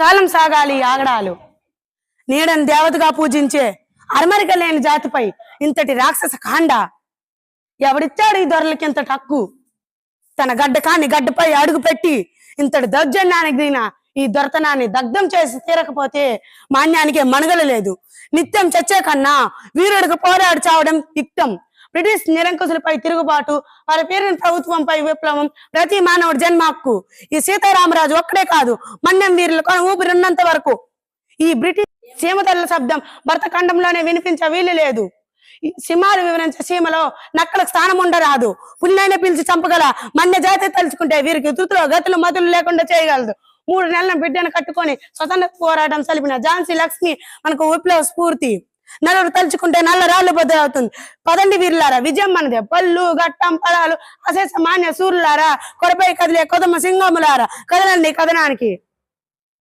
కాలం సాగాలి ఆగడాలు. నీడని దేవతగా పూజించే అరమరిక లేని జాతిపై ఇంతటి రాక్షస కాండ. ఎవడిచ్చాడు ఈ దొరలకి ఇంతటి హక్కు? తన గడ్డ కాని గడ్డపై అడుగు పెట్టి ఇంతటి దౌర్జన్యానికి దిగిన ఈ దొరతనాన్ని దగ్ధం చేసి తీరకపోతే మాన్యానికే మనుగలు లేదు. నిత్యం చచ్చే కన్నా వీరుడికి పోరాడు చావడం యుక్తం. బ్రిటిష్ నిరంకుశులపై తిరుగుబాటు, వారి పేరుని ప్రభుత్వంపై విప్లవం ప్రతి మానవుడి జన్మ హక్కు. ఈ సీతారామరాజు ఒక్కడే కాదు, మన్యం వీరులకు ఊపిరిన్నంత వరకు ఈ బ్రిటిష్ సీమతల్ల శబ్దం భరతఖండంలోనే వినిపించే వీలు లేదు. సింహాలు వివరించే సీమలో నక్కలకు స్థానం ఉండరాదు. పుల్లైన పిలిచి చంపగల మన్య జాతి తలుచుకుంటే వీరికి తుతులో గతులు మతులు లేకుండా చేయగలదు. 3 నెలల బిడ్డను కట్టుకొని స్వతంత్ర పోరాటం సలిపిన ఝాన్సీ లక్ష్మి మనకు విప్లవ స్ఫూర్తి. నలుగురు తలుచుకుంటే నల్ల రాళ్ళు బదులవుతుంది. పదండి వీరులారా, విజయం మనదే. పళ్ళు గట్టం పలాలు అశేష మాన్య సూర్యులారా, కొరపై కదిలే కొదమ సింగములారా, కదలండి కథనానికి.